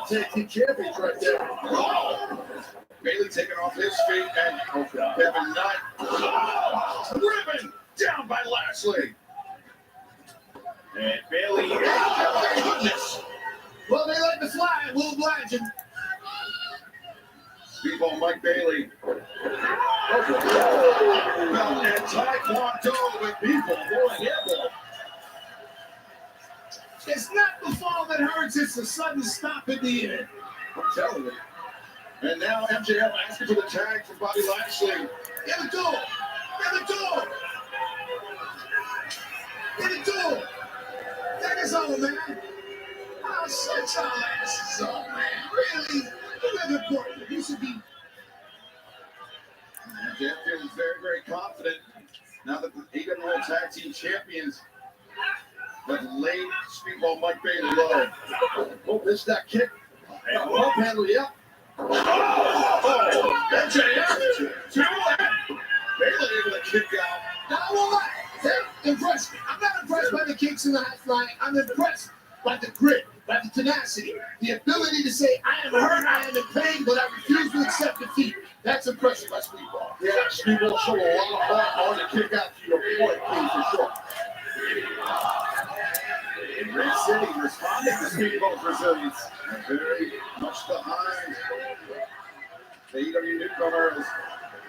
Tag Team Champions right there. Oh! Bailey taking off his feet and Kevin Knight driven down by Lashley. And Bailey, oh my goodness. Well, they like to fly, we'll oblige him. Speedball Mike Bailey. And Taekwondo with people rolling airball. It's not the fall that hurts, it's the sudden stop at the end. I'm telling you. And now MJF asking for the tag from Bobby Lashley. Get the door! Get the door! Get the door! That is all, man. Oh, shut your asses up, man. Really? You live important. You should be. MJF feels very, very confident now that the AEW Tag Team Champions have laid Speedball Mike Bailey low. Oh, this that kick. Pump handle, yep. Oh, MJF to it. Bailey able to kick out. Now, I won't lie. They're impressed. I'm not impressed by the kicks and the high flying. I'm impressed by the grit, by the tenacity, the ability to say, I am hurt, I am in pain, but I refuse to accept defeat. That's impressive by Speedball. Yeah, Speedball showed a lot of heart on the kick out to your point, King, for sure. In Red City, responding to Speedball's resilience. Very much behind the AEW newcomers.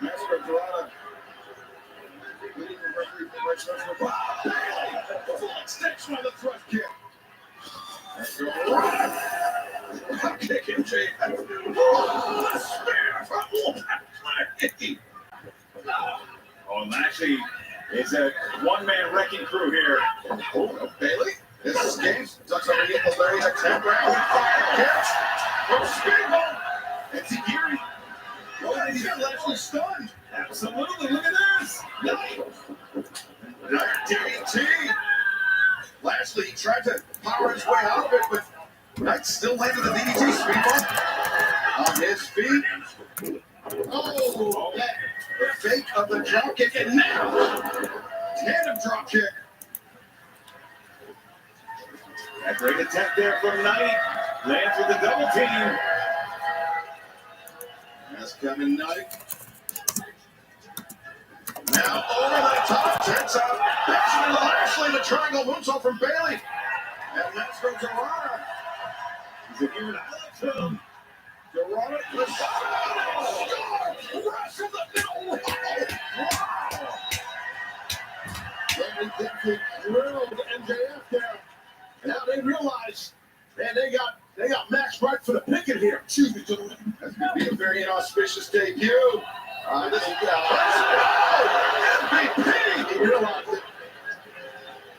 Master Dorada. Leading the referee from Red City. Full extension on the thrust kick. Kick MJF. Oh, spear from Lashley. Oh, Lashley is a one-man wrecking crew here. Oh, Bailey. This is Games. Ducks underneath the Larry at 10 round. Catch from Speedball. And Tajiri. Oh, and he's got Lashley stunned. Absolutely. Look at this. DDT. Lashley tried to power his way out of it, but Knight still landed the DDT. Speedball on his feet. Oh, that fake of the drop kick, and now tandem drop kick. That great attack there from Knight. Lands with the double team. That's Kevin Knight. Now over the top, sets out. Benjamin Lashley, the triangle moonsault from Bailey. And that's from Dorada. He's a human highlight film. Dorada, the shot. Rush from the middle. Wow. Bailey definitely drilled MJF there. And now they realize, man, they got Max right for the picking here. Excuse me, gentlemen. That's going to be a very inauspicious debut. MVP. He realized it.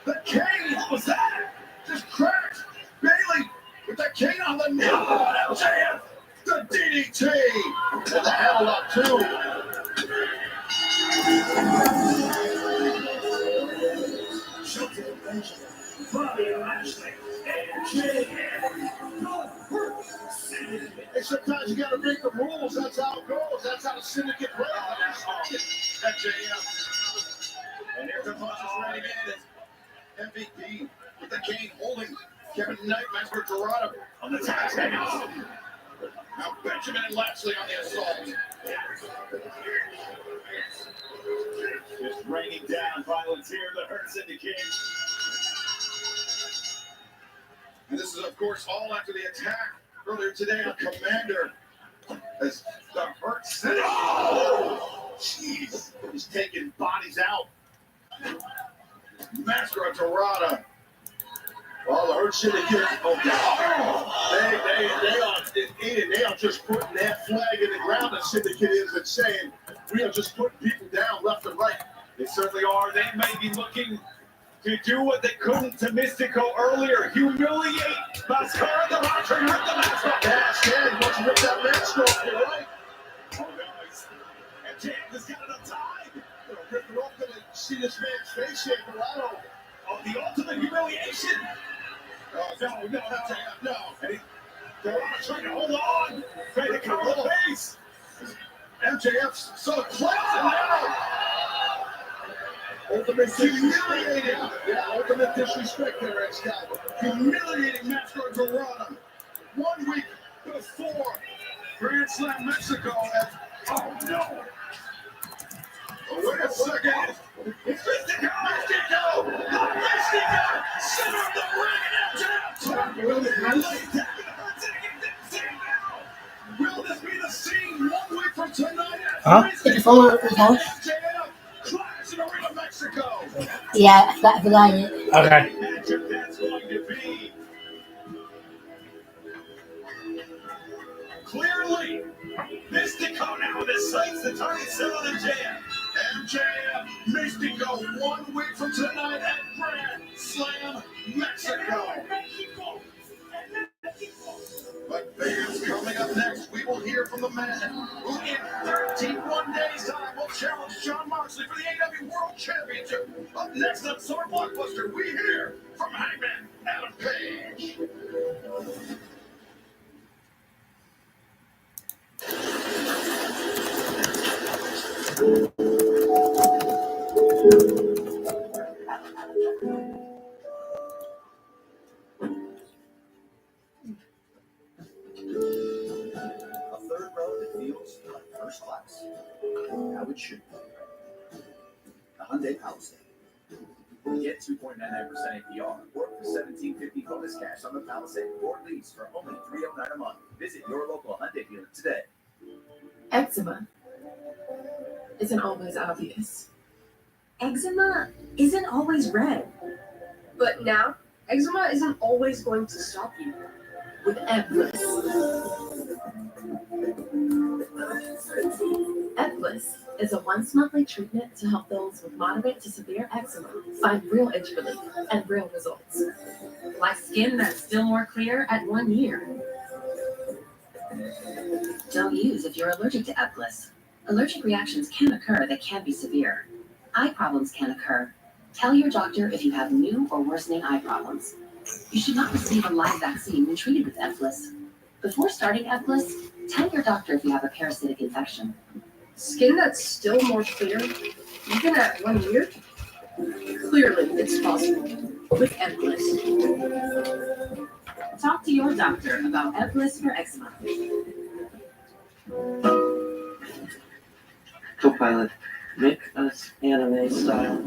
The cane, what was that? Just cracked. Bailey with the cane on the nail. MJF, the DDT. And the hammerlock, too. Bobby Lashley, and sometimes you gotta break the rules. That's how it goes. That's how the syndicate plays. MJF. And here's the punches right in. MVP with the cane holding Kevin Knight, Master Dorada on the tag. Now Benjamin and Lashley on the assault. Just raining down violence here in the Hurt Syndicate. And this is, of course, all after the attack earlier today on Commander. As the Hurt Syndicate, jeez, is taking bodies out. Master of Dorada. Well, the Hurt Syndicate, they are just putting that flag in the ground. The Syndicate is and saying, we are just putting people down left and right. They certainly are. They may be looking to do what they couldn't to Mystico earlier. Humiliate Mascara the Rocker with the mask off. Yeah, Stan wants to rip that mask off, you're right. Oh, guys. And James has got it untied. Gonna rip it off, gonna see this man's face shaking out. Oh, the ultimate humiliation. Oh, no. And Dorada trying to hold on. Trying to cover the face. MJF's so close and now. Ultimate humiliating. Yeah, ultimate disrespect there, Ed Scott. Humiliating Master Dorada. 1 week Grand Slam Mexico. Oh no! Oh, wait a second. It's Mystico! Center of the ring and out. Will this be the scene 1 week from tonight? Telefoon ko. Clash in Arena Mexico. Yeah, I forgot it. Okay. Imagine that's going to be. Clearly, Mystico now decides the target cell of the jam. MJF, Mystico 1 week from tonight at Grand Slam Mexico. But fans, coming up next, we will hear from the man who in 31 days' time will challenge Jon Moxley for the AEW World Championship. Up next on Summer Blockbuster, we hear from Hangman Adam Page. A third row that feels like first class. How it should be. The Hyundai Palisade. Get 2.99% APR or for $1,750 bonus cash on the Palisade or lease for only $309 a month. Visit your local Hyundai dealer today. Eczema isn't always obvious. Eczema isn't always red. But now, eczema isn't always going to stop you. With Eblis. Eblis is a once-monthly treatment to help those with moderate to severe eczema find real itch relief and real results. Like skin that's still more clear at 1 year. Don't use if you're allergic to Eblis. Allergic reactions can occur that can be severe. Eye problems can occur. Tell your doctor if you have new or worsening eye problems. You should not receive a live vaccine when treated with Eblis. Before starting Eblis, tell your doctor if you have a parasitic infection. Skin that's still more clear, even at 1 year? Clearly, it's possible with Eblis. Talk to your doctor about Eblis for eczema. Co-pilot, make us anime style.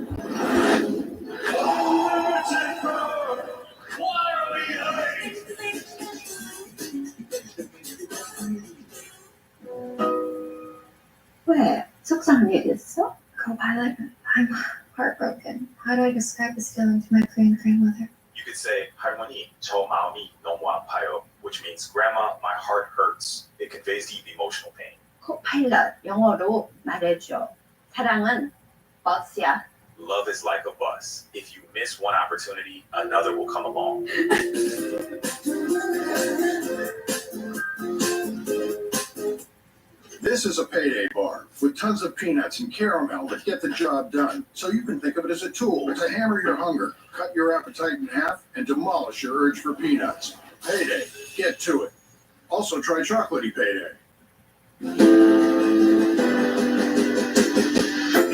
왜? 속상한 일 있어? Co-pilot, I'm heartbroken. How do I describe this feeling to my Korean grandmother? You could say, 할머니, 저 마음이 너무 아파요, which means, Grandma, my heart hurts. It conveys deep emotional pain. Co-pilot, 영어로 말해줘. 사랑은 버스야. Love is like a bus. If you miss one opportunity, another will come along. This is a payday bar with tons of peanuts and caramel that get the job done. So you can think of it as a tool to hammer your hunger, cut your appetite in half, and demolish your urge for peanuts. Payday. Get to it. Also try chocolatey payday.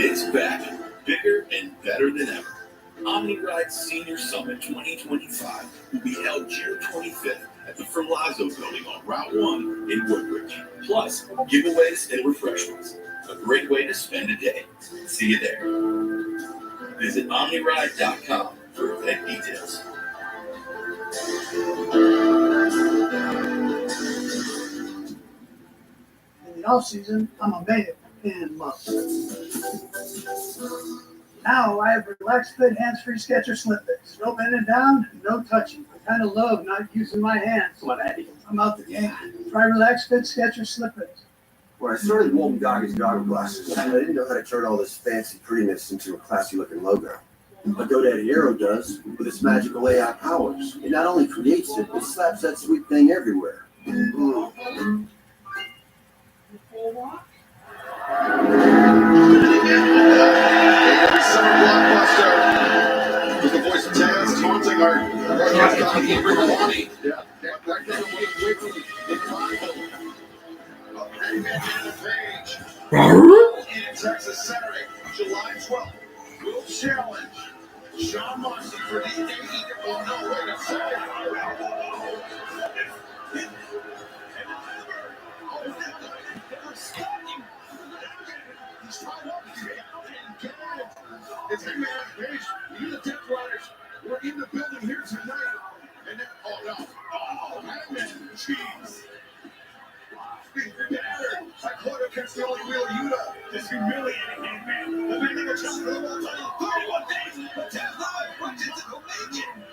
It's back, bigger and better than ever. OmniRide Senior Summit 2025 will be held June 25th at the Ferlazzo Building on Route 1 in Woodbridge. Plus, giveaways and refreshments. A great way to spend a day. See you there. Visit OmniRide.com for event details. In the off-season, I'm a male and must. Now I have relaxed fit hands-free Skechers slip-ins. No bending down, no touching. I kind of love not using my hands. What, Eddie? I'm out the game. Try relaxed fit Skechers slip-ins. When I started Walton Goggins goggle glasses, I didn't know how to turn all this fancy prettiness into a classy-looking logo. But GoDaddy Aero does with its magical AI powers. It not only creates it, it slaps that sweet thing everywhere. Summer Blockbuster with the voice of Taz taunting our everybody. Yeah. In Texas, Saturday, July 12th, will challenge Jon Moxley for the AEW. Oh no, wait a second. against the only real Yuta. This humiliating man. The man that will challenge for the world title 31 days. But Taz live punches into the Legion.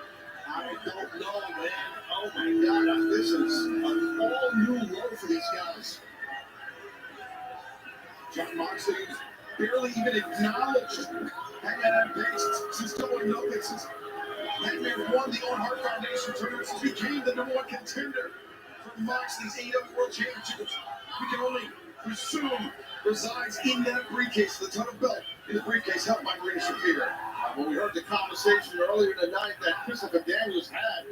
I don't know, man. Oh my God, this is an all new low for these guys. John Moxley barely even acknowledged Hangman Adam Page since no one knows since Hangman won the Owen Hart Foundation tournament, since became the #1 contender for Moxley's AEW World Championship. We can only presume resides in that briefcase, the title belt in the briefcase held by Rey Shafir. When we heard the conversation earlier tonight that Christopher Daniels had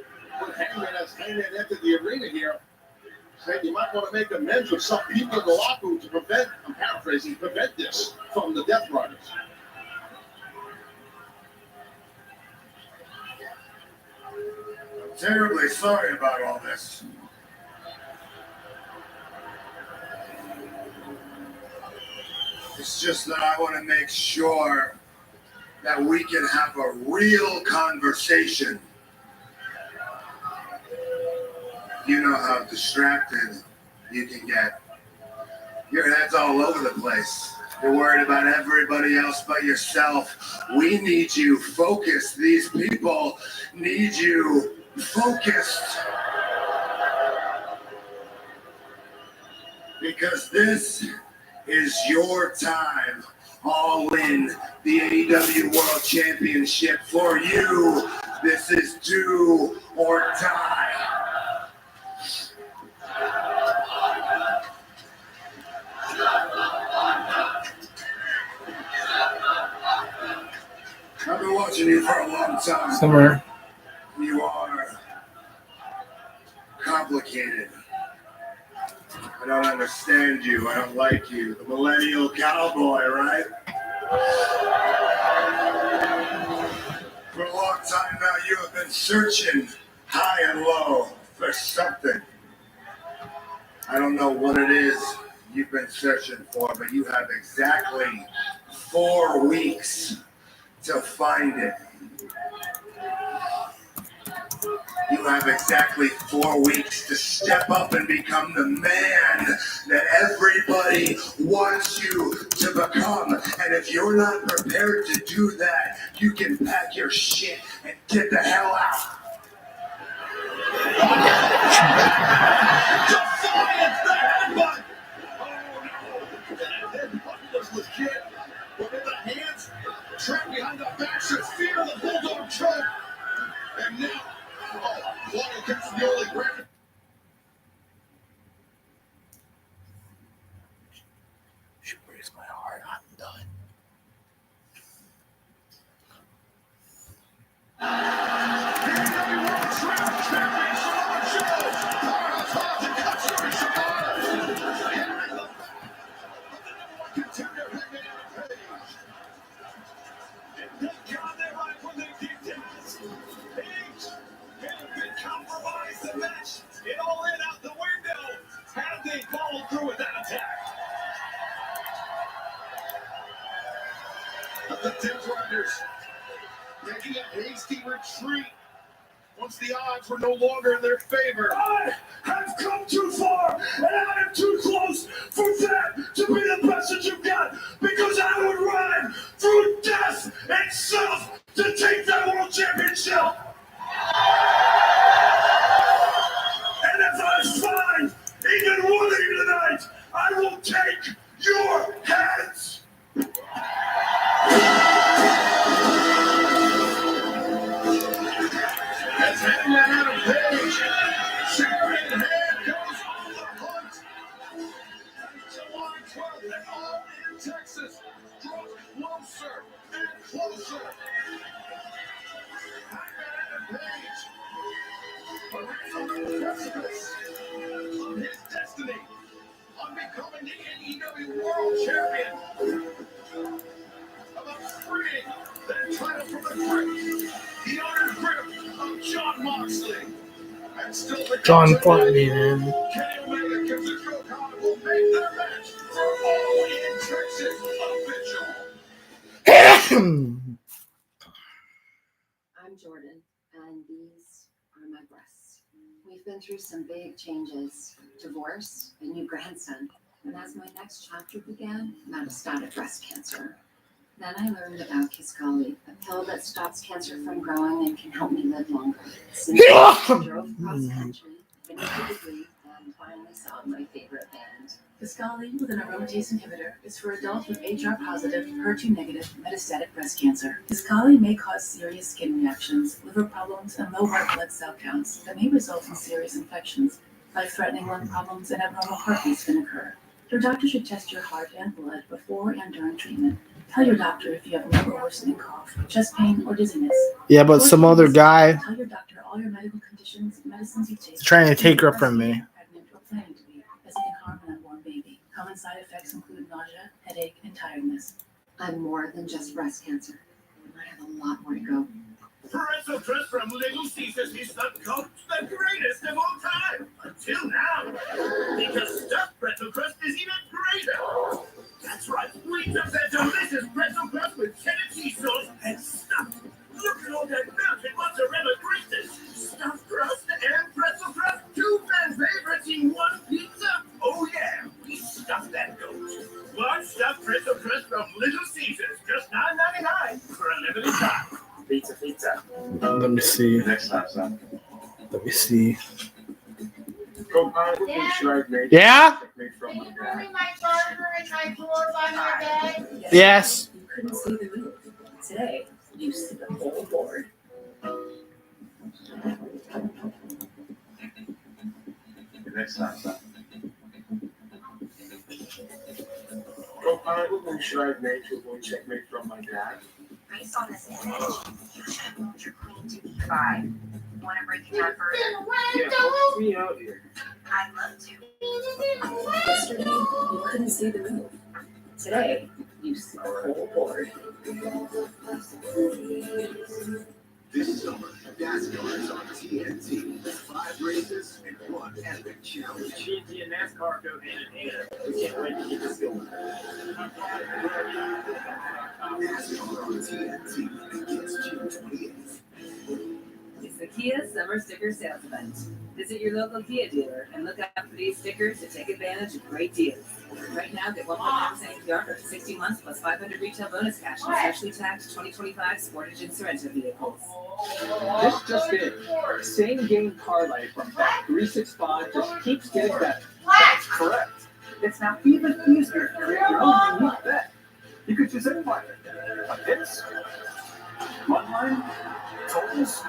with Hangman as Hangman entered the arena here, said you might want to make amends with some people in the locker room to prevent, I'm paraphrasing, prevent this from the Death Riders. I'm terribly sorry about all this. It's just that I want to make sure that we can have a real conversation. You know how distracted you can get. Your head's all over the place. You're worried about everybody else but yourself. We need you focused. These people need you focused. Because this is your time. All in the AEW World Championship for you. This is do or die. I've been watching you for a long time. Somewhere. You are complicated. I don't understand you. I don't like you. The millennial cowboy, right? For a long time now, you have been searching high and low for something. I don't know what it is you've been searching for, but you have exactly 4 weeks to find it. You have exactly 4 weeks to step up and become the man that everybody wants you to become. And if you're not prepared to do that, you can pack your shit and get the hell out. Defiance, the headbutt! Oh no! That headbutt was legit. But with the hands trapped behind the back, should fear the bulldog choke. And now, Claudio Castagnoli grabbing. She breaks my heart. I'm done. It all in out the window. Had they followed through with that attack? The Death Riders making a hasty retreat once the odds were no longer in their favor. I have come too far, and I am too close for that to be the best that you've got, because I would ride through death itself to take that world championship. And if I find even one of you tonight, I will take your heads. As Hangman Adam Page, chair in hand, goes on the hunt. July 12th and all in Texas draws closer and closer. Hangman Adam Page, perhaps on the precipice of his destiny on becoming the AEW World Champion. About freeing that title from the grip, the iron grip of John Moxley. And still the John Farney, man. Kenny Omega and Kazuchika Okada will make their match for All in Texas official. I'm Jordan, and these are my breasts. We've been through some big changes, divorce, a new grandson. And as my next chapter began, metastatic breast cancer. Then I learned about Kisqali, a pill that stops cancer from growing and can help me live longer. Since I drove cross country, finished a degree, and finally saw my favorite band. Kisqali with an aromatase inhibitor is for adults with HR-positive, HER2-negative metastatic breast cancer. Kisqali may cause serious skin reactions, liver problems, and low white blood cell counts that may result in serious infections. Life-threatening lung problems and abnormal heartbeats can occur. Your doctor should test your heart and blood before and during treatment. Tell your doctor if you have new or worsening cough, chest pain, or dizziness. Yeah, but some other guy Tell your doctor all your medical conditions, medicines you take. is trying to take her from me. Pregnant or planning to be, as it can harm an unborn baby. Common side effects include nausea, headache, and tiredness. I'm more than just breast cancer. I have a lot more to go. Pretzel Crisp from Little Caesars is the GOAT, the greatest of all time, until now. Because stuffed Pretzel Crisp is even greater. That's right, we took that delicious Pretzel Crust with Tennessee sauce and stuffed. Look at all that melted mozzarella greases. Stuffed crust and Pretzel Crust, two fan favorites in one pizza. Oh yeah, we stuffed that goat. Large stuffed Pretzel Crust from Little Caesars, just $9.99 for a limited time. Pizza. Let me see. Next time, son. Let me see. Yeah? Yeah? my burger and my floor by my bed? Yes. You couldn't see the roof. Today, you see the whole board. Next time, son. What should I have made to avoid checkmate from my dad? Based on this image, you should move your queen to e5. Want to break it down further? Yeah, help me out here. I'd love to. Yesterday, you couldn't see the roof. Today, you see the whole board. This summer, NASCAR is on TNT. 5 races and 1 epic challenge. TNT and NASCAR go hand in hand. We can't wait to get this going. NASCAR on TNT begins June 28th. It's the Kia Summer Sticker Sales Event. Visit your local Kia dealer and look out for these stickers to take advantage of great deals. Right now, get 1.9% APR for 60 months plus 500 retail bonus cash on specially taxed 2025 Sportage and Sorento vehicles. This just in. Same game parlay from Bet365 just keeps getting better. That's correct. It's now even easier to create your own unique bet. You could choose any line. Like hits, run line, totals,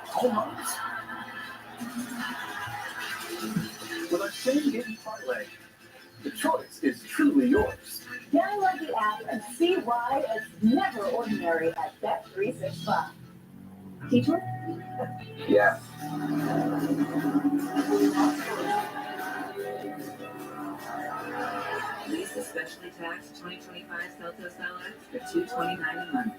home runs. With a same game parlay, the choice is truly yours. Download the app and see why it's never ordinary at Bet365. Teacher? Yeah. Lease the specially taxed 2025 Celto Style X for $229 a month.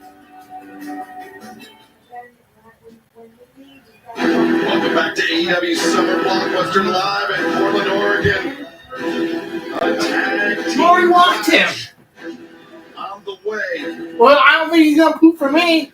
Welcome back to AEW Summer Blockbuster Live in Portland, Oregon. A tag team Lori walked him. on the way. Well, I don't think he's gonna poop for me.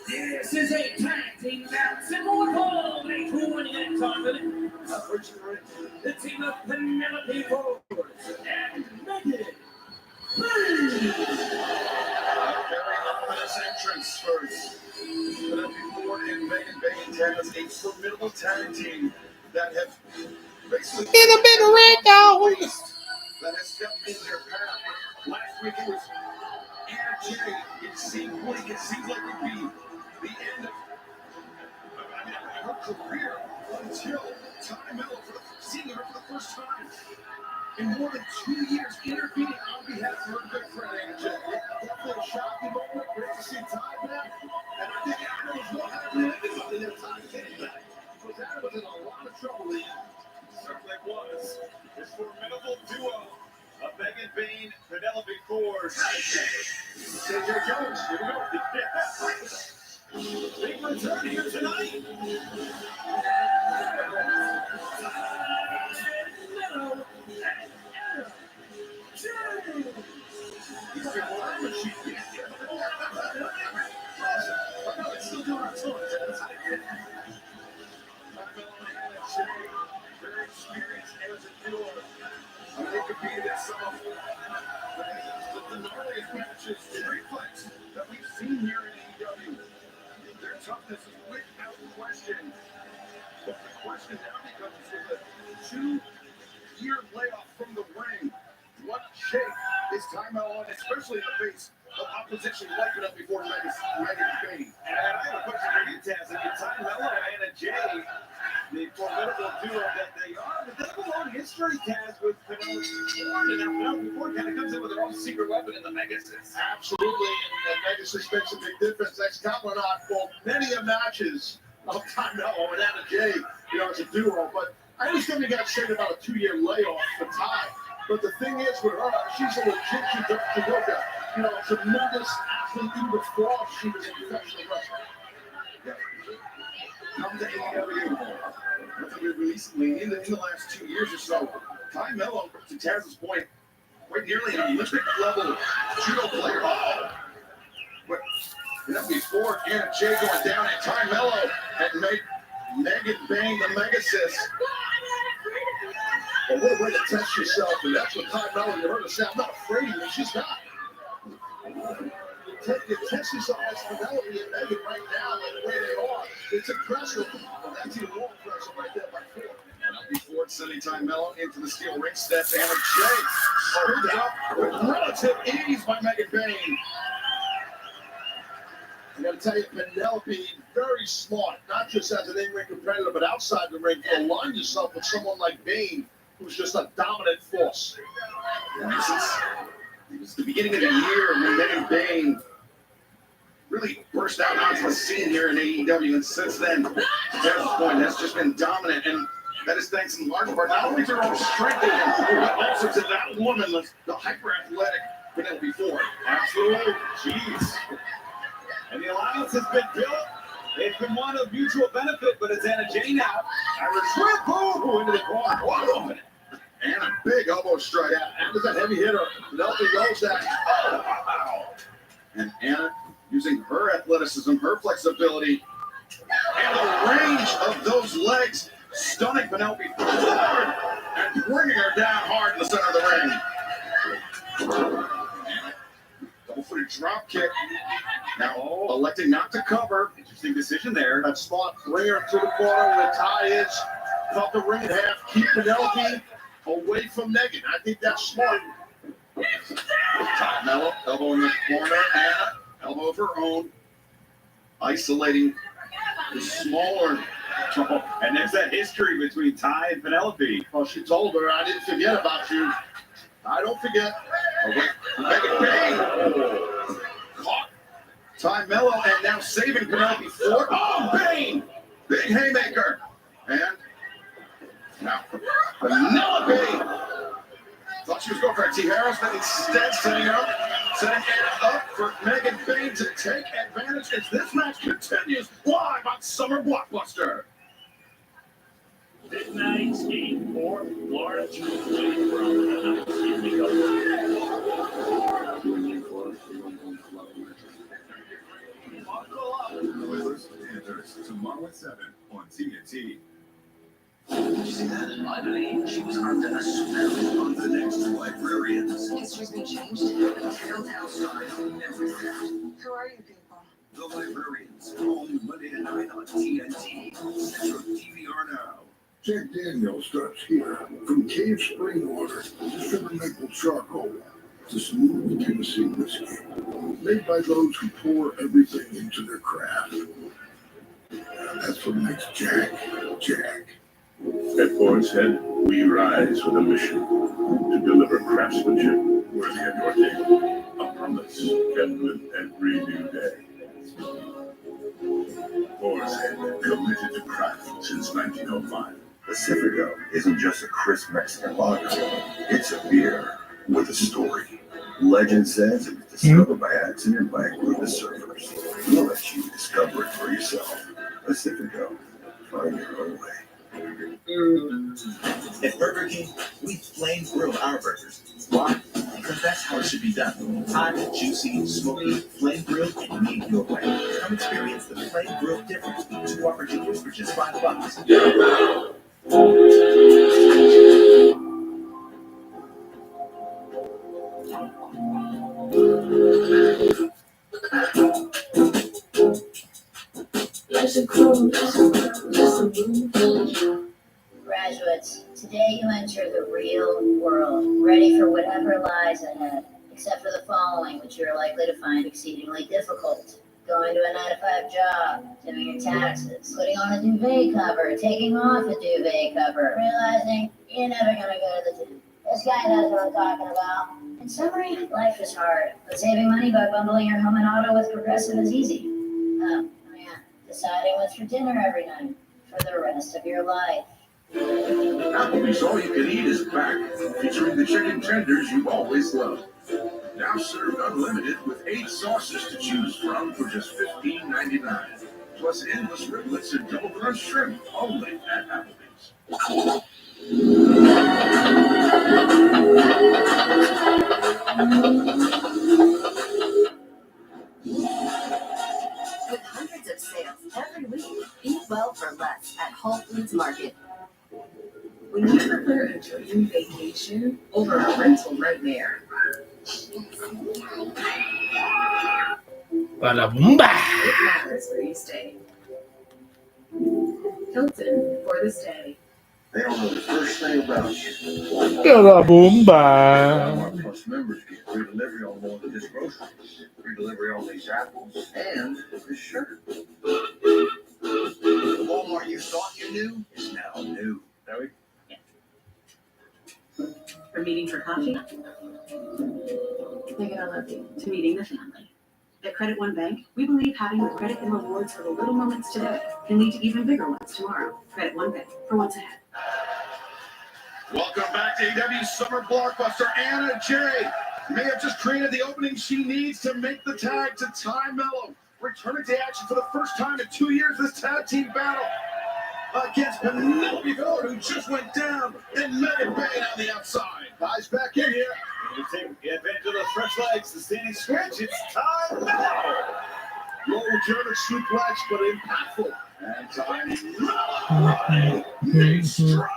This is a tag team bout. Simple call, a 20-minute time limit. Unfortunately, the team of Penelope Ford and Megan. Very ominous entrance first. Penelope Ford and Megan Baines has a formidable tag team that have basically In a bit of red dog. that has stepped in their path. Last week it was Anna Jay. It seemed like it would be the end of her career until Tommy Mello seeing her for the first time in more than 2 years, intervening on behalf of her good friend Anna Jay. Definitely a shocking moment. Great to see Ty back. And I think Anna was not having anybody that Ty came back. Because Anna was in a lot of trouble then. Certainly was. This formidable duo of Megan Bain, Penelope Ford. JJ Jones, here we go. Big return here tonight. the gnarliest matches, street fights that we've seen here in AEW. Their toughness is without question. But the question now becomes with a 2-year layoff from the ring. What shape is Time on, especially in the face of opposition like it before Megan Bane? And I have a question for you, Taz. If you Time Mello and Jay, the formidable duo that they are, but they have a long history, Taz, with Penelope Ford. And now Penelope Ford kind of comes in with her own secret weapon in the Megasis. Absolutely, and Megasis makes a big difference. Ex-Cowboy for many a matches of Time Mello and Anna Jay, as a duo. But I understand you got said about a 2-year layoff for Ty. But the thing is with her, she's a legit judoka. A tremendous athlete even before she was a professional wrestler. Yeah. Come to AEW. Recently, in the last 2 years or so, Ty Mello, to Taz's point, quite nearly an Olympic level judo player. Oh! But before Anna Jay going down, and Ty Mello had made Megan Bane the Megasis. But what a way to test yourself, and that's what Ty Mello, you heard her say, I'm not afraid of you. She's not. You test yourself as Penelope and Megan right now, and the way they are. It's impressive. Well, that's even more impressive right there by Ford. And Ford sending Ty Mello into the steel ring step. Anna Jay screwed up with relative ease by Megan Bane. I got to tell you, Penelope, very smart, not just as an in-ring competitor, but outside the ring, to align yourself with someone like Bane, who's just a dominant force. And it was the beginning of the year when Megan Bane really burst out onto the scene here in AEW, and since then, to Taz's point, that's just been dominant, and that is thanks in large part not only to her own strength, but also to that woman, the hyper-athletic Penelope Ford. Absolutely. Jeez. And the alliance has been built. It's been one of mutual benefit, but it's Anna Jay now. Irish whip, boom, into the corner. Oh, and a big elbow strike. Anna's a heavy hitter. Penelope knows that. Oh, wow. And Anna, using her athleticism, her flexibility, and the range of those legs, stunning Penelope forward and bringing her down hard in the center of the ring. Double-footed drop kick. Now electing not to cover. Interesting decision there. That spot, bring her to the corner where Ty is. Cut the ring in half. Keep Penelope away from Megan. I think that's smart. Ty Mello, elbow in the corner. Anna, elbow of her own. Isolating the smaller. And there's that history between Ty and Penelope. Well, she told her, I didn't forget about you. I don't forget. Oh, wait. Megan Bane. Caught Ty Mello, and now saving Penelope Ford. Oh, Bane! Big haymaker. And now Penelope. Thought she was going for a T. Harris, but instead setting Anna up for Megan Bane to take advantage as this match continues live on Summer Blockbuster. Midnight Skate 4, Florida, waiting for here we go. Tomorrow at 7 on TNT. Did you see that? I believe she was under a spell on the next librarians. History's been changed. Telltale sign on every theft. Who are you people? The Librarians, all new Monday to 9 on TNT. Central DVR now. Jack Daniels starts here. From cave spring water to sugar maple charcoal to smooth Tennessee whiskey. Made by those who pour everything into their craft. And that's what makes Jack, Jack. At Forest Head, we rise with a mission to deliver craftsmanship worthy of your name. A promise kept with every new day. Forest Head, committed to craft since 1905. Pacifico isn't just a crisp Mexican lager. It's a beer with a story. Legend says it was discovered by accident by a group of surfers. We'll let you discover it for yourself. Pacifico, find your own way. At Burger King, we flame grill our burgers. Why? Because that's how it should be done. Hot, juicy, smoky, flame grilled, and made your way. Come experience the flame grilled difference. 2 opportunities for just $5. real world, ready for whatever lies ahead, except for the following, which you're likely to find exceedingly difficult. Going to a 9-to-5 job, doing your taxes, putting on a duvet cover, taking off a duvet cover, realizing you're never gonna go to the gym. This guy knows what I'm talking about. In summary, life is hard, but saving money by bundling your home and auto with Progressive is easy. Oh yeah, deciding what's for dinner every night for the rest of your life. Applebee's All You Can Eat is back, featuring the chicken tenders you've always loved. Now served unlimited with 8 sauces to choose from for just $15.99. Plus endless riblets and double crunch shrimp only at Applebee's. With hundreds of sales every week, eat well for less at Whole Foods Market. When you prefer a dream vacation over a rental nightmare. Bada boom ba. It matters where you stay. Hilton for the stay. They don't know the first thing about you. Bada boom ba. Walmart Plus members get free delivery on more than just groceries. Free delivery on these apples and this shirt. The Walmart you thought you knew is now new. There From meeting for coffee Megan, I love you. to meeting the family. At Credit One Bank, we believe having the credit and rewards for the little moments today can lead to even bigger ones tomorrow. Credit One Bank for what's ahead. Welcome back to AEW Summer Blockbuster. Anna Jay may have just created the opening she needs to make the tag to Ty Mello. Returning to action for the first time in 2 years, this tag team battle against Penelope Ford, who just went down, and Megan Bayne on the outside. Ty's back in here. You take advantage of those fresh legs, the standing switch. It's Ty Mello. Low German suplex, but impactful. And Ty Mello. Knee strike.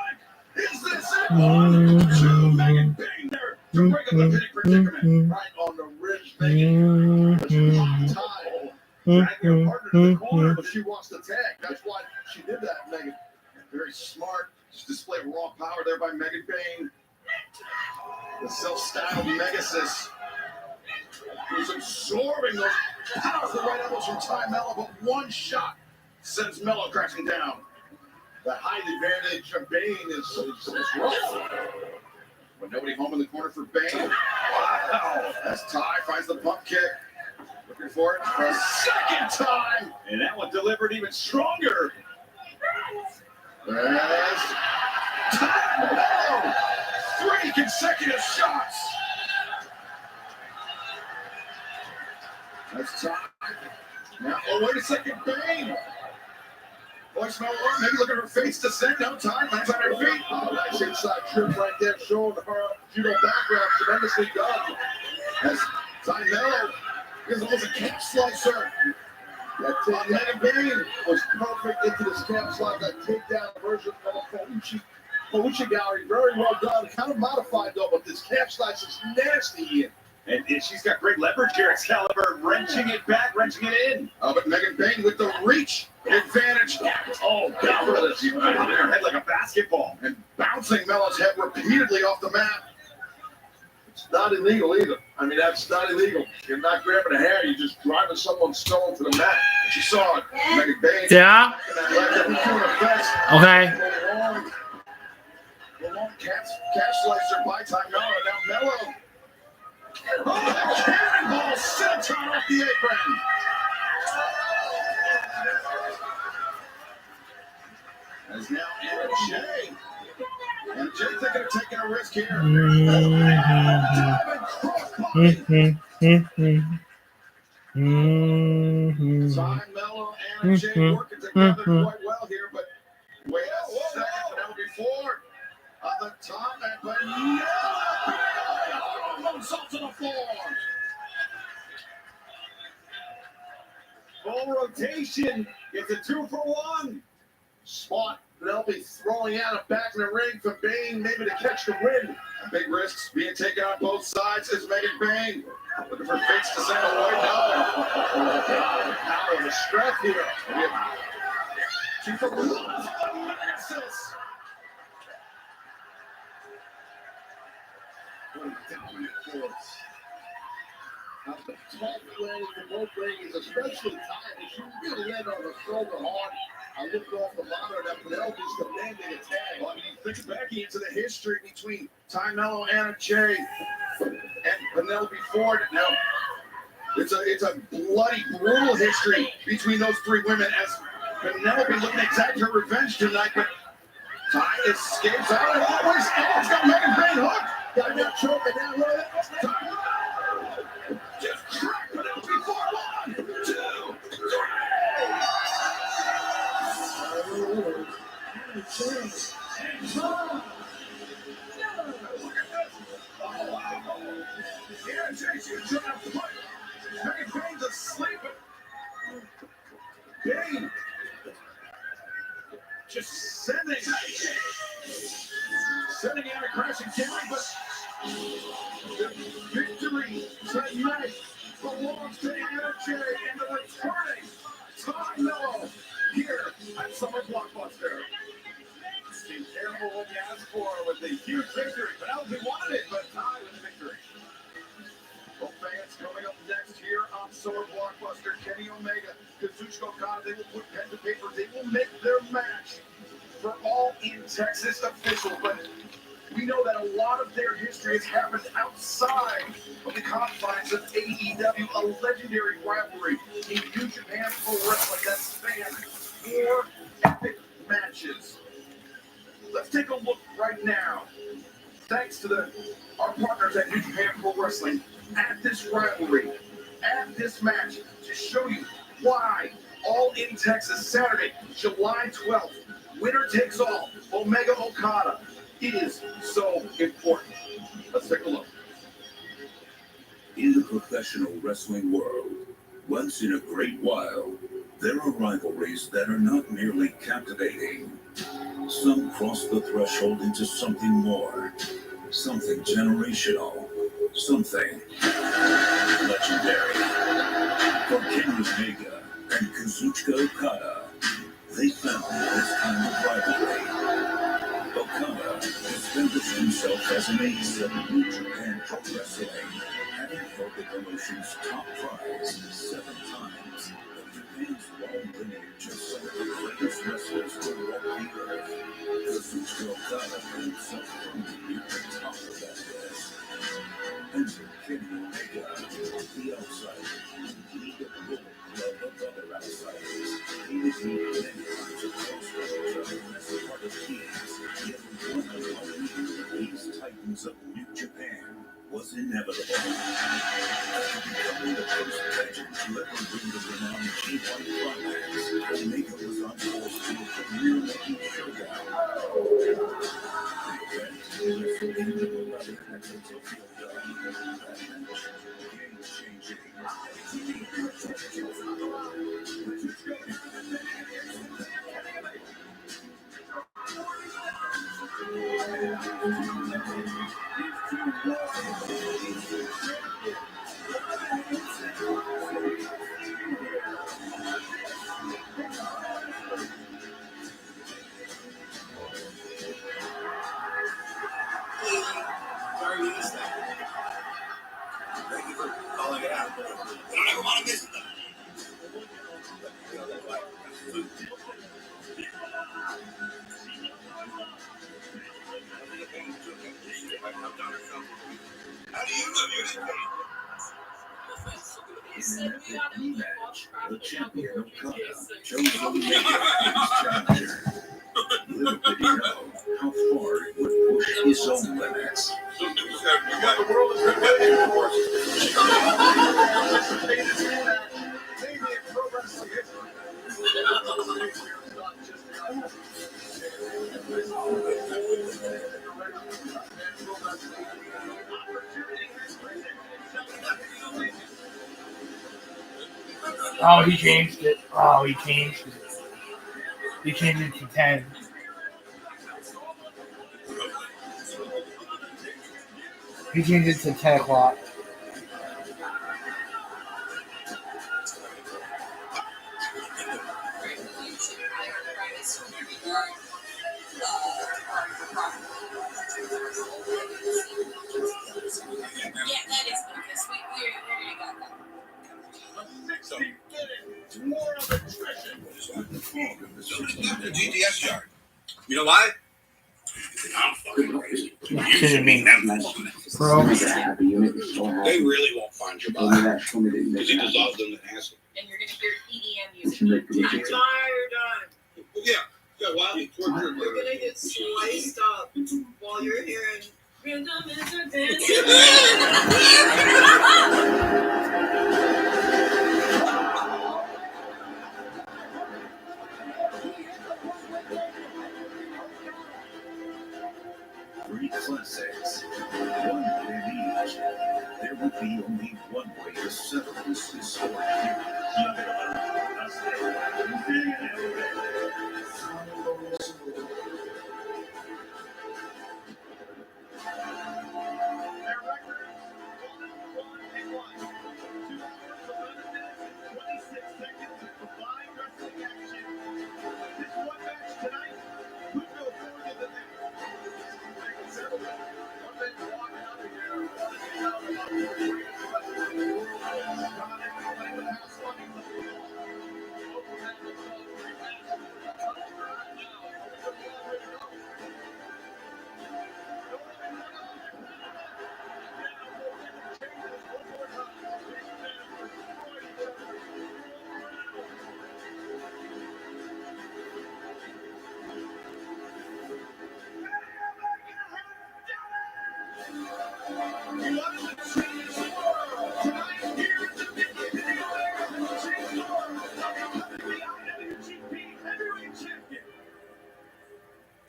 Is this it? 1-2, Megan Bayne there to break up the pinning predicament. Right on the ribs, Megan. Ty dragging her partner to the corner, but she wants the tag. That's why she did that, Megan. Very smart. Just display of raw power there by Megan Bayne. The self-styled Megasis, who's absorbing those powerful right elbows from Ty Mello, but one shot sends Mello crashing down. The height advantage of Bayne is rough. But nobody home in the corner for Bayne. Wow. As Ty finds the pump kick. Looking for it for a second time. And that one delivered even stronger. As Ty Mello. 3 consecutive shots. That's Ty. Now, oh, wait a second, Bayne. Voicemail alert. Maybe look at her face descend. No time. Lands on her feet. Oh, nice inside trip right there, showing her judo background. Tremendously done. As Ty Mello is almost a cap slicer. That Megan Bayne was perfect into this cap slide. That takedown version of a Palucci gallery. Very well done. Kind of modified though, but this cap slice is nasty in. And she's got great leverage here, Excalibur, wrenching it back, wrenching it in. But Megan Bayne with the reach advantage. Oh, God, she put her head like a basketball. And bouncing Mello's head repeatedly off the mat. It's not illegal either. I mean, that's not illegal. You're not grabbing a hair. You're just driving someone's stone to the mat. She saw it. Megan Bayne. Yeah. Okay. The long cat slicer by Ty Mello. Now Mello. Oh, cannonball senton off the apron. As now Anna Jay. Anna Jay thinking of taking a risk here. Ty Mello and Anna Jay working together quite well here, but wait a second, Penelope Ford on the top and Penelope moonsault to the floor. Full rotation. It's a 2-for-1. Spot Penelope throwing out a back in the ring for Bayne, maybe to catch the win. Big risks being taken on both sides as Megan Bayne looking for Fates to send away. No. Power and the strength here. 2-for-1. What a dominant force. That's a tough leg for both ladies, especially Ty. She really landed on her shoulder hard. I looked off the monitor that Penelope's demanding a tag. Well, I mean, think back into the history between Ty Mello, Anna Jay, and Penelope Ford. Now, it's a bloody, brutal history between those three women as Penelope looking to exact her revenge tonight, but Ty escapes out of it. It's got Megan Payne hooked. Got that choke and now what? Just crack Penelope Ford. 1, 2, 3. Yeah, Jason, trying to put Megan Payne's asleep. Payne just sending Anna crashing down, but the victory tonight belongs to Anna Jay and the returning Ty Mello here at Summer Blockbuster. Be careful what you ask for with the huge victory. Penelope wanted it, but Ty with victory. Well, fans, coming up next here on Summer Blockbuster, Kenny Omega, Kazuchika Okada, they will put pen to paper. They will make their match for all in Texas officials. But we know that a lot of their history has happened outside of the confines of AEW, a legendary rivalry in New Japan Pro Wrestling that spanned 4 epic matches. Let's take a look right now. Thanks to our partners at New Japan Pro Wrestling, at this rivalry, at this match, to show you why All in Texas, Saturday, July 12th, winner takes all, Omega Okada, is so important. Let's take a look. In the professional wrestling world, once in a great while, there are rivalries that are not merely captivating. Some cross the threshold into something more, something generational, something legendary. For Kenny Omega and Kazuchika Okada, they found this kind of rivalry. Okada distinguished himself as an ace of New Japan Pro Wrestling, having held the promotion's top prize 7 times. Japan's long lineage of some of the greatest wrestlers to walk the earth. Kazuchika Okada put himself firmly near the top of that list. Enter Kenny Omega, the outsider, league of Bullet Club of other outsiders. He was meeting many times across the world as a part of teams, yet one of all these titans of New Japan was inevitable. After becoming the first legend to ever win the renowned G1 Climax, Omega was on course to a career-making showdown. The event was in the 11th at the Tokyo Dome. That match, game-changing. Sorry we missed that. Thank you for calling it out. I don't ever want to miss it though. How do you know you're in pain? In the rematch, the champion Okada chose Omega as his challenger. Little did he know how far it would push his own limits. The world has been waiting for Oh, he changed it. Oh, he changed it. He changed it to 10. He changed it to 10 o'clock. So you get it. It's more of attrition. The GTS yard. You know why? I'm fucking crazy. You're kidding me. Bro. They really won't find your body. Because he dissolved them in acid. And you're gonna hear EDM music. You're done. Yeah, while you torture You're gonna get sliced up while you're hearing random entertainment. Three classics, one win each. There would be only one way to settle this historic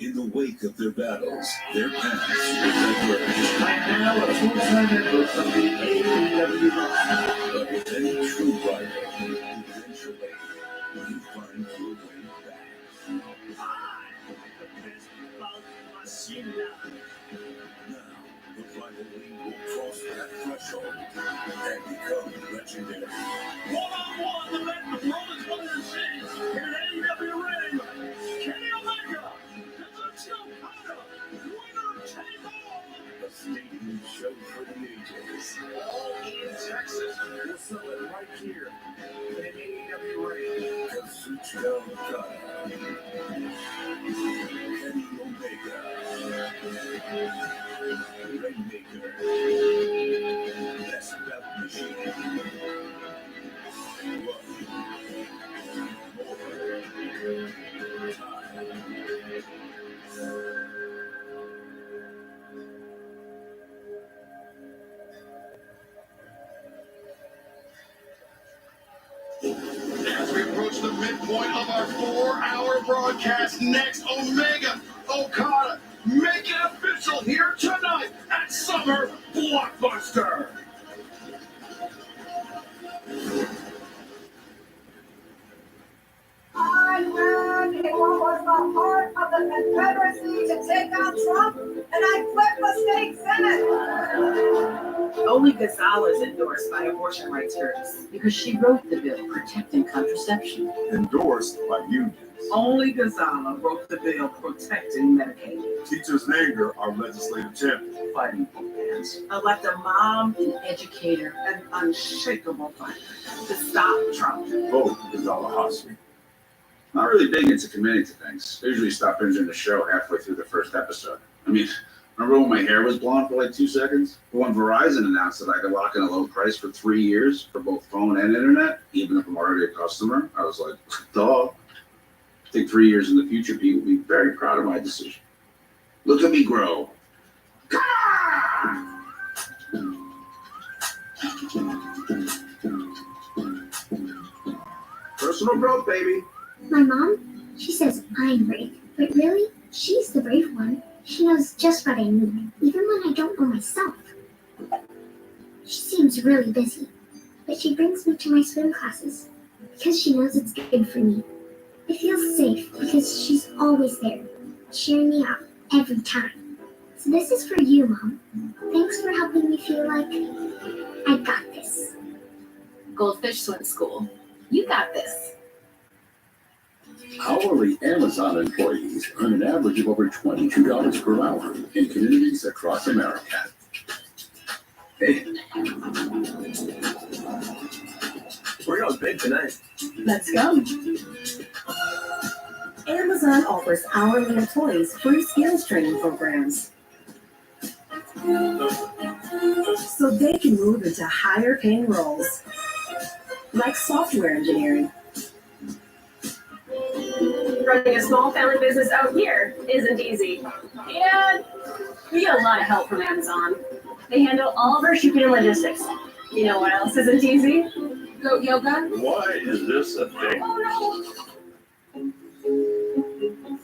In the wake of their battles, their paths will diverge. Right now, a full-time member of the AEW. But with any true rival, eventually, will you find your way back? Now, the rivalry will cross that threshold and become legendary. One-on-one, the man with Roman's Wonder Shades in an AEW ring. Kenny Omega, Kazuchika Okada, winner take all. A stadium show for the ages. All in Texas. We'll sell it right here in an AEW ring. Kazuchika Okada, Kenny Omega, Rainmaker, Best Belt Machine. As we approach the midpoint of our 4-hour broadcast, next, Omega Okada, make it official here tonight at Summer Blockbuster. I ran in what was the heart of the Confederacy to take out Trump, and I flipped the state Senate. Only Gonzalez is endorsed by abortion rights groups because she wrote the bill protecting contraception. Endorsed by unions. Only Gonzalez wrote the bill protecting Medicaid. Teachers named her our legislative champion. Fighting for bans. Elect a mom, an educator, an unshakable fighter to stop Trump. Vote Gonzalez Hossie. Not really big into committing to things. I usually stop binging the show halfway through the first episode. I mean, remember when my hair was blonde for like 2 seconds? But when Verizon announced that I could lock in a low price for 3 years for both phone and internet, even if I'm already a customer, I was like, duh. I think 3 years in the future, people will be very proud of my decision. Look at me grow. Personal growth, baby. My mom, she says I'm brave, but really, she's the brave one. She knows just what I need, even when I don't know myself. She seems really busy, but she brings me to my swim classes because she knows it's good for me. It feels safe because she's always there, cheering me up every time. So this is for you, Mom. Thanks for helping me feel like I got this. Goldfish Swim School. You got this. Hourly Amazon employees earn an average of over $22 per hour in communities across America. Hey. We're going big tonight. Let's go. Amazon offers hourly employees free skills training programs, so they can move into higher paying roles, like software engineering. Running a small family business out here isn't easy. And we get a lot of help from Amazon. They handle all of our shipping and logistics. You know what else isn't easy? Goat yoga. Why is this a thing? Oh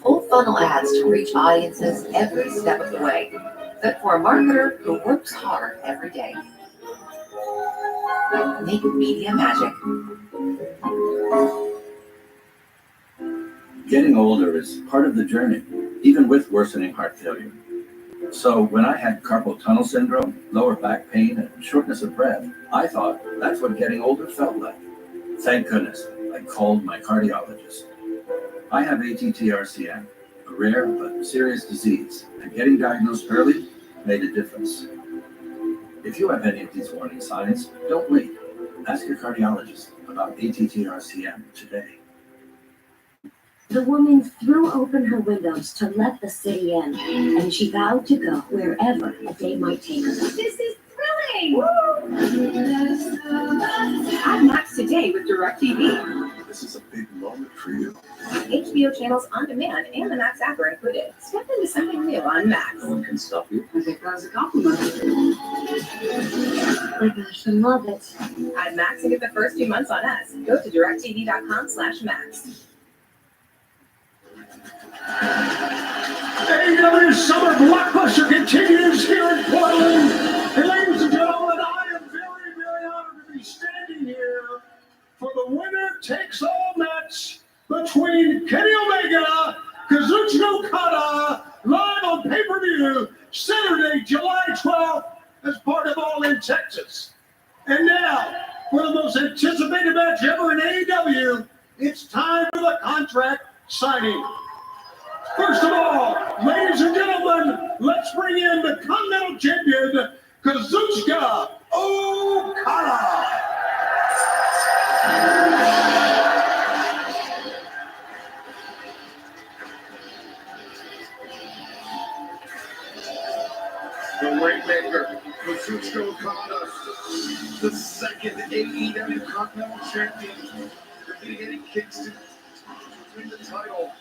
Full funnel ads to reach audiences every step of the way, but for a marketer who works hard every day. Make media magic. Getting older is part of the journey, even with worsening heart failure. So when I had carpal tunnel syndrome, lower back pain, and shortness of breath, I thought that's what getting older felt like. Thank goodness I called my cardiologist. I have ATTR-CM, a rare but serious disease, and getting diagnosed early made a difference. If you have any of these warning signs, don't wait. Ask your cardiologist about ATTR-CM today. The woman threw open her windows to let the city in, and she vowed to go wherever the day might take her. This is thrilling! Add Max today with DirecTV. This is a big moment for you. HBO channels on demand and the Max app are included. Step into something new on Max. No one can stop you. I think that was a compliment. My gosh, I love it. Add Max and get the first 2 months on us. Go to directtv.com/Max. AEW Summer Blockbuster continues here in Portland. And ladies and gentlemen, I am very, very honored to be standing here for the winner takes all match between Kenny Omega, Kazuchika Okada, live on pay-per-view, Saturday, July 12th, as part of All In Texas. And now, for the most anticipated match ever in AEW, it's time for the contract signing. First of all, ladies and gentlemen, let's bring in the Continental Champion, Kazuchika Okada. The Rainmaker, Kazuchika Okada, the second AEW Continental Champion, defeating Eddie Kingston to win the title.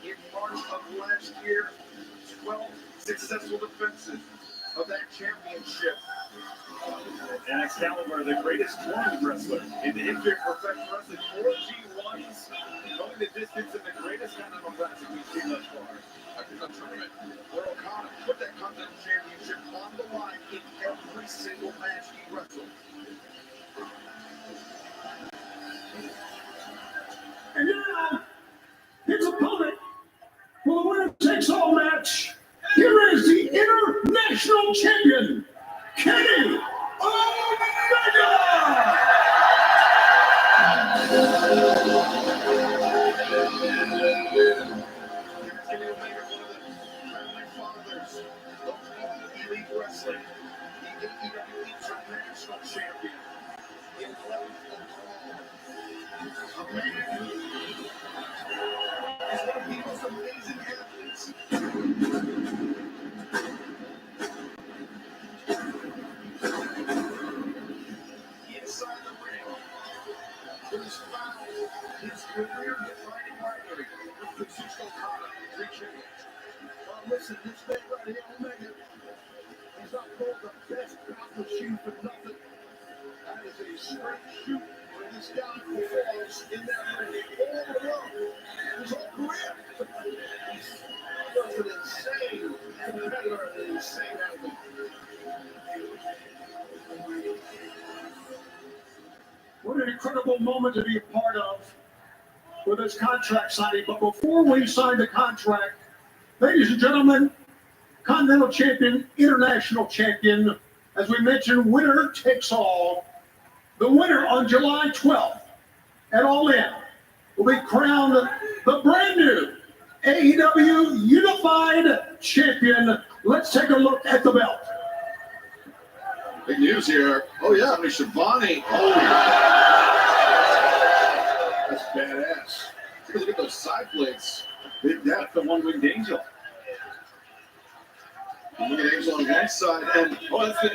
In March of last year, 12 successful defenses of that championship. And Excalibur, the greatest touring wrestler In the history of professional wrestling, 4 G1s, going the distance in the greatest Continental Classic we've seen thus far. A tournament where Okada put that Continental Championship on the line in every single match he wrestled. And now, his opponent, for the winner takes all match, here is the international champion, Kenny Omega! Kenny Omega, one of the founding fathers of all elite wrestling, the AEW International Champion, in love of all. A man is one of the most amazing athletes. Inside the ring, it is found his career-defining rivalry with Kazuchika Okada, reaching. Well, listen, this man right here, Omega, he's not called the best bout machine for nothing. That is a straight shoot where this guy performs in that ring all alone. His whole career. He's just an insane competitor and an insane athlete. What an incredible moment to be a part of with this contract signing. But before we sign the contract, ladies and gentlemen, Continental Champion, International Champion, as we mentioned, winner takes all. The winner on July 12th at All In will be crowned the brand new AEW Unified Champion. Let's take a look at the belt. Big news here. Oh, yeah, I mean, Shivani. Oh, Badass. Look at those side blades. Big depth. The one-winged angel. And look at Angel on one side, and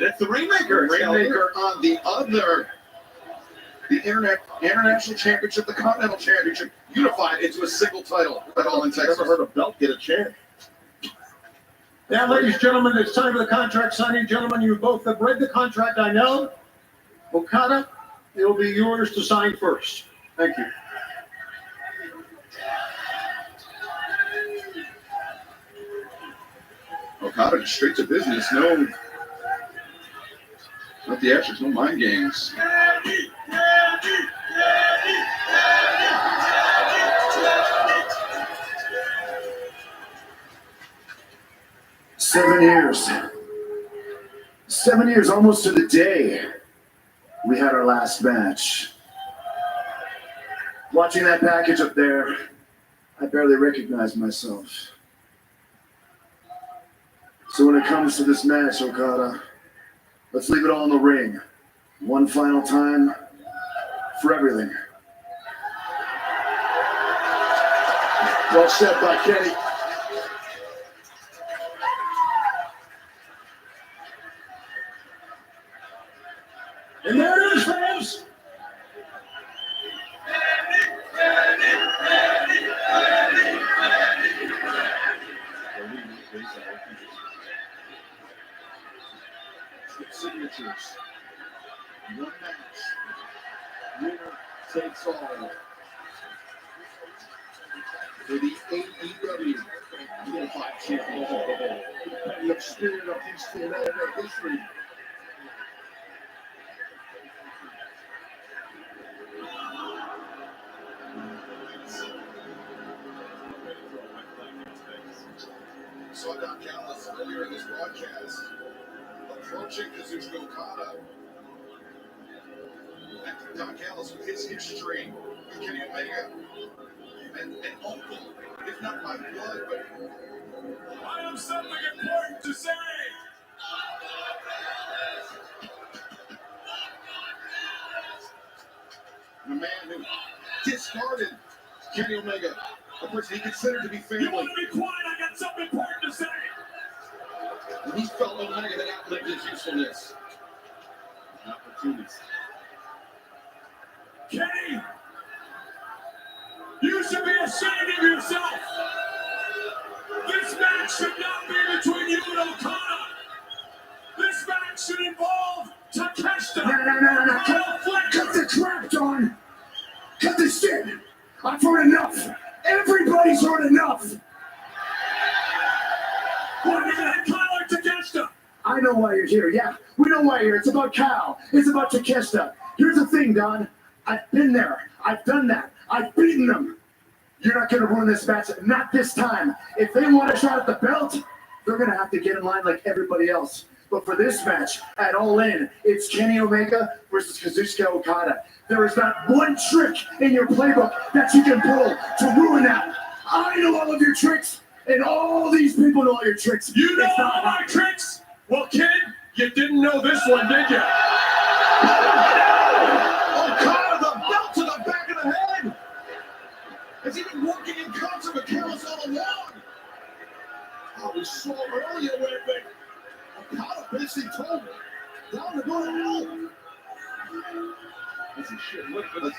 that's the Rainmaker. Rainmaker on the other. The International Championship, the Continental Championship, unified into a single title. That all in Texas. Never heard a belt get a chance. Now, ladies and gentlemen, it's time for the contract signing. Gentlemen, you both have read the contract, I know. Okada, it will be yours to sign first. Thank you. Okada just straight to business. No, not the actions, no mind games. 7 years. 7 years, almost to the day we had our last match. Watching that package up there, I barely recognized myself. So when it comes to this match, Okada, let's leave it all in the ring. One final time for everything. Well said by Kenny. And there it is, fans. Signatures. One match. Winner takes all. For the AEW Unified Championship. The spirit of history and history. Saw Don Callis earlier in this broadcast approaching Kazuchika Okada. And Don Callis with his history with Kenny Omega and uncle, if not by blood, but I have something important to say. The man who discarded Kenny Omega, a person he considered to be family. You want to be quiet? I got something important to say. And he felt Omega had outlived his usefulness. Opportunities. Kenny, you should be ashamed of yourself. This match should not be between you and Okada. This match should involve Takeshita. No. Cut the crap, Don. Cut this shit. I've heard enough. Everybody's heard enough. Why is that Kyle or Takeshita? I know why you're here. Yeah, we know why you're here. It's about Kyle. It's about Takeshita. Here's the thing, Don. I've been there. I've done that. I've beaten them. You're not going to ruin this match. Not this time. If they want a shot at the belt, they're going to have to get in line like everybody else. But for this match, at All In, it's Kenny Omega versus Kazuchika Okada. There is not one trick in your playbook that you can pull to ruin that. I know all of your tricks, and all these people know all your tricks. You know all my tricks? Well, kid, you didn't know this one, did you? Okada, the belt to the back of the head! Has he been working in concert with Callis all along? Oh, we saw earlier where Okada basically told him down to go to hell. This is shit. Look for this.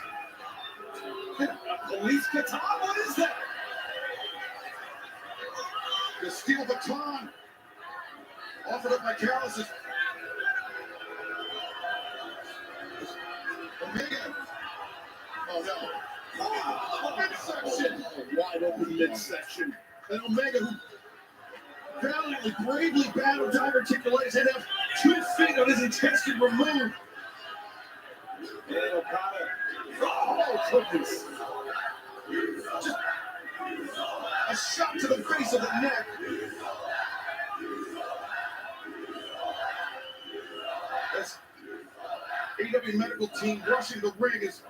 A police baton? What is that? The steel baton. Offered up by Callis. Omega. Oh no. Oh, midsection. Wide open midsection. And Omega, who valiantly, bravely battled diverticulitis, had to have 2 feet of his intestine removed. And Okada. Oh, goodness. Just a shot to the face of the neck. As AEW medical team rushing the ring is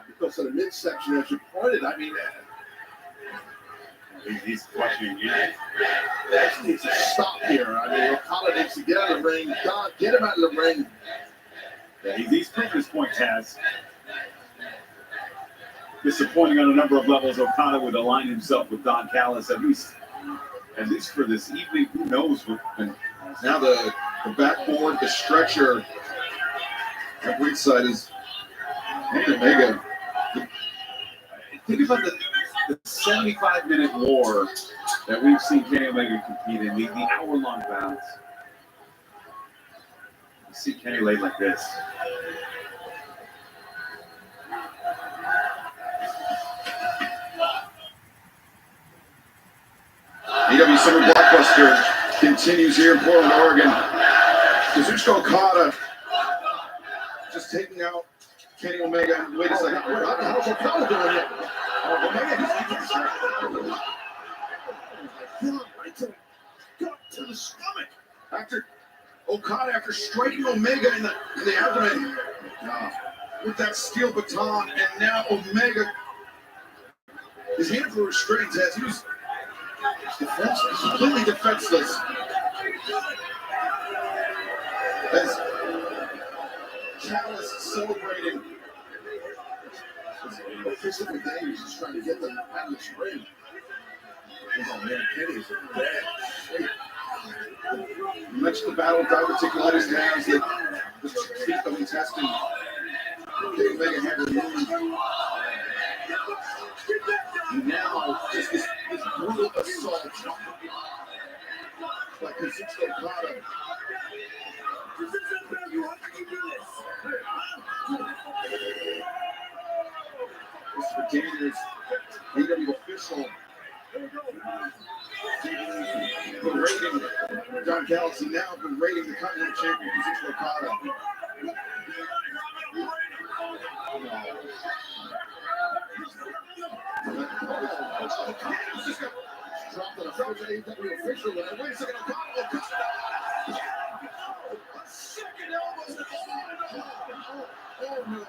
because of the midsection, as you pointed. I mean, he's questioning you. That needs to stop here. I mean, Okada needs to get out of the ring. God, get him out of the ring. Yeah, he's proved his point, Taz. disappointing on a number of levels. Okada would align himself with Don Callis, at least for this evening. Who knows? And now the backboard, the stretcher at ringside is Kenny Omega. Think about the 75-minute war that we've seen Kenny Omega compete in, the hour-long bouts. You see Kenny laid like this. AEW Summer Blockbuster continues here in Portland, Oregon. Kazuchika Okada just taking out Kenny Omega. Wait a second. What the hell's Okada doing here? Omega, right to the stomach. After striking Omega in the abdomen with that steel baton, and now Omega, his hands were restrained as he was completely defenseless. As Callis celebrating his physical day, he's just trying to get them out of this ring. Oh man, Kenny is in bad shape. You mentioned the battle of diverticulitis hands that the feet of intestine. Kenny Omega had removed. And now, just this brutal assault by Kazuchika Okada. This is for Daniels, AEW official, berating Don Callis, and now berating the Continental Champion, Kazuchika Okada. Just got dropped on a fellow AEW official. Wait a second, Okada. Second elbow. Oh no.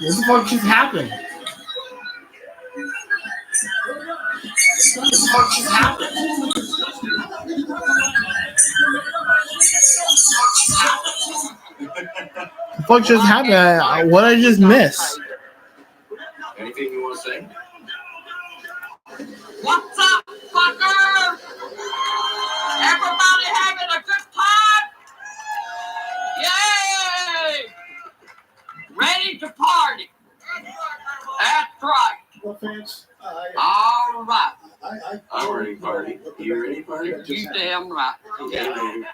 What the fuck just happened? What the fuck just happened? What the fuck just happened? What I just missed? Anything you want to say? What's up, fucker? Everybody having a good time? Yay! Ready to party. That's right. Well, thanks. All right. I'm ready to party. You ready to party? You damn right. Okay, baby.